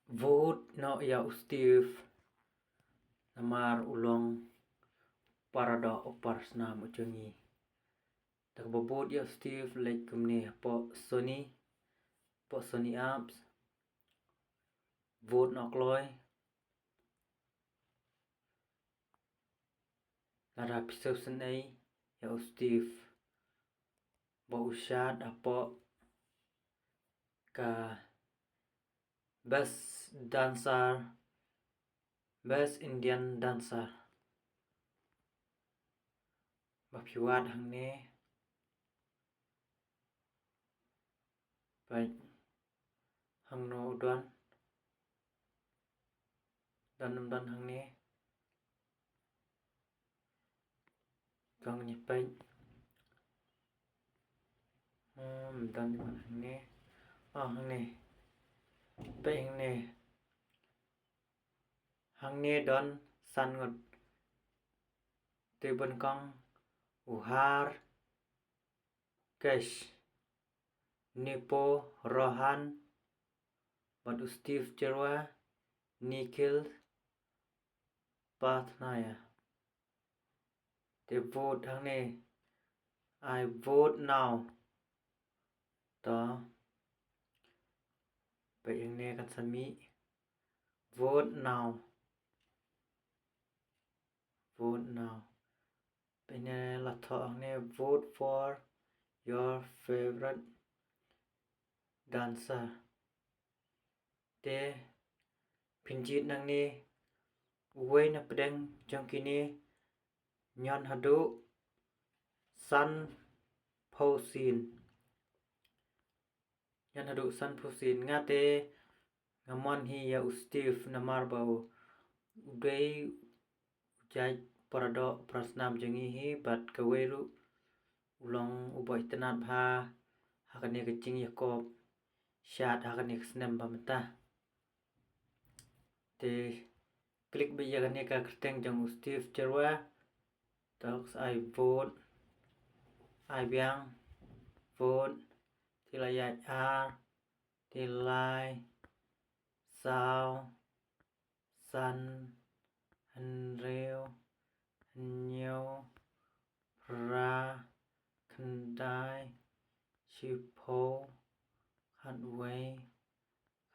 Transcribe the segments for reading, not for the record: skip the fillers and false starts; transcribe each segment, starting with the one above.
Vote no ya Steve namar ulong parada opar snam ujongi. Tagbobot ya Steve like kumni po Sony apps. Vote no kloy. Nara piso senai ya Steve. Bo usyad apo ka best Indian dancer. Bapiwat hang ne. Baik hang no udon. Dan hang ne. Kang nyepek. Dan hang ne. Hang ne. Pe hang ne. Hang ne don san ngot. Tibon kong uhar cash. Nipo Rohan Badu Steve Jerwa Nikhil Pathnaya. They vote hang ne. I vote now. To pe hang ne kan sami. Vote now. Vote now. Pe ne la tho hang ne. Vote for your favorite dancer. Te pinjit nang ni uwe na pedeng jong kini nyon hadu San Posin. Nyon hadu San Posin ngate ngamon hi ya Steve namar bau udai ujai parado prasnam jongi hi bat kaweru ulong uboy tenat bha hakane kecing Yakob syat hakane kesnem pameta. Te klik bija kane ka kerteng jong Steve Jerwa. Talks I vote. I biang vote. Tilayat tilai sao san henreo henyo pra kendai shipo khat wei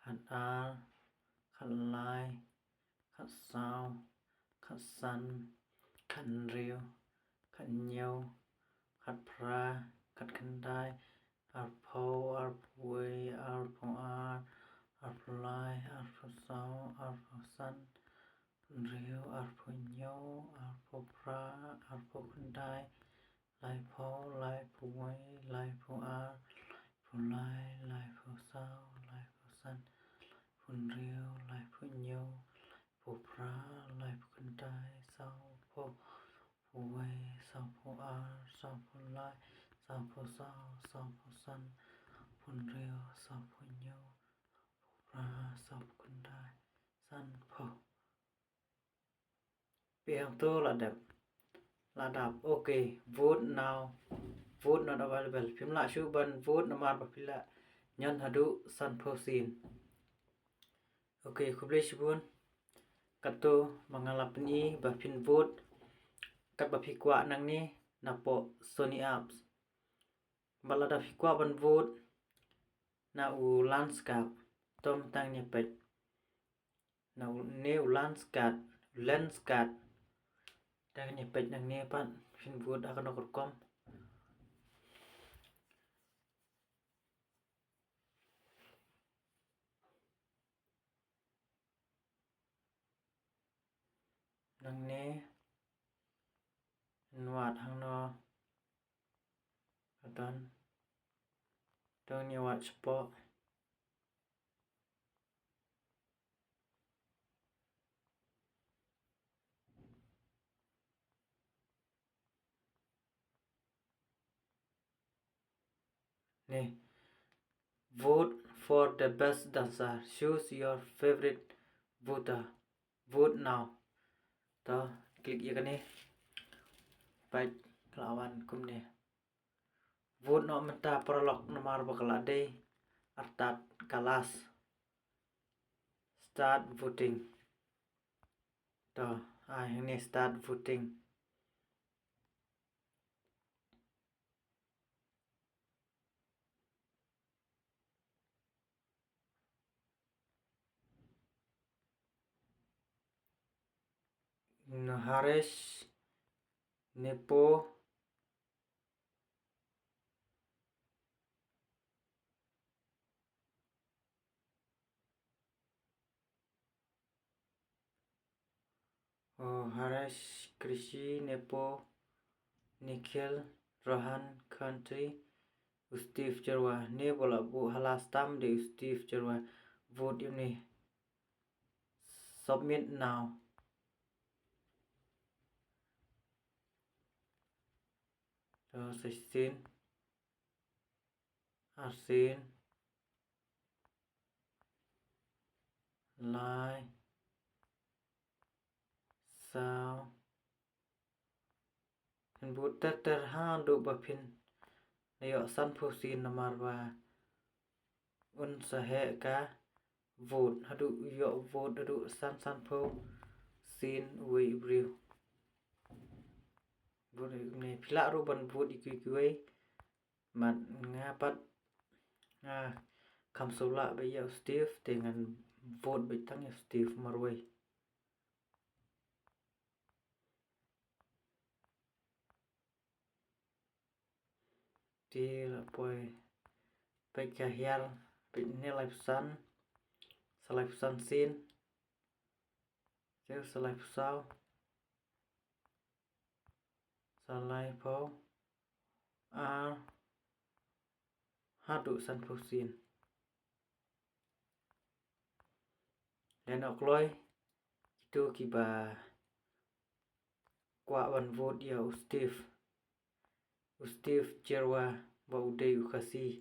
khat khat lai khat sao khat san khat reo khat nyo khat pra khat kendai arpo arpwei arpo arpolai arpo sao arpo san reo arpo nyo arpo pra arpo kendai lai po wei lai po lai lai po sao lai po san phun reo lai po nyo po pra lai po kendai sao po wei sao po sao po lai sao po sao po san phun reo sao po nyo po pra sao po kendai san po. Piang to ladap okay. Vote now. Vote not available. Pimla syuban vote namar papila nyon hadu San Posin. Okay, kublai syubun kato mangalap ni bapin vote kat bapikwa nang ni napo Sony apps. Balada pikwa ban vote na u landscape tom tang nyepet. Na u ne u landscape tang nyepet nang ne pan pin vote akan okorkom. Nang ne nuat hang no kadon dong nyawat sepo ne. Vote for the best dancer. Choose your favorite voter. Vote now. To klik ya kane. Baik kelawan kumne. Vote no menta prolog nomor bakalade artat kalas start voting to yang ni start voting Haresh Nepo Haresh Krishi Nepo Nikhil Rohan Country Steve Jarwa ni bola bu halas tam de Steve Jarwa vote ini submit now so 16 Arsin Lai sao hình bu ter ha do bapin yo san phusin namar wa un sahe ka vote hadu yo vote hadu san pho sin wi briu vote ne phila ro ban vote ikui mat ngapat kam sola be yo Steve dengan vote betang ya Steve marway ti la poi pe ka hial pe ne live san salai san sin chứ salai sao salai pho hadu san pho sin dan ok loi itu kiba kwa ban vote ya Steve Jerwa ba udai ukasi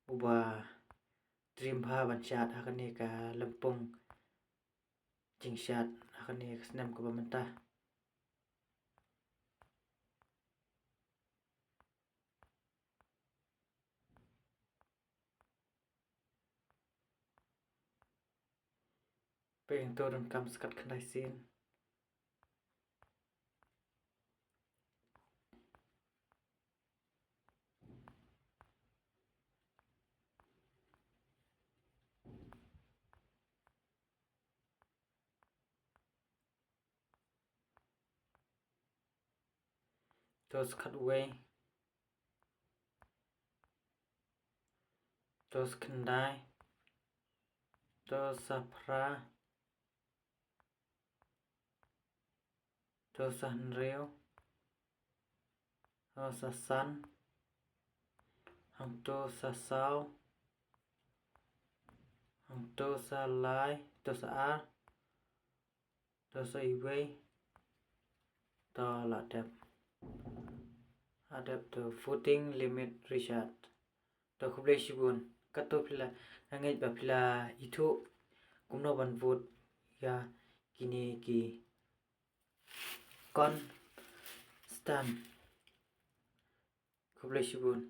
uba dream ha ban chat hakane ka lampong jingshat hakane snam ka bamanta peng to dan kam skat khandai sin tos cut away tos khandai tos sapra tos hanreo tos san hang to sa sao hang to sa lai to sa a to sa iway to la dep adapt to footing limit Richard to khuble shibun kato phila ngai ba phila ithu kumno ban vote ya kini ki kon stan khuble shibun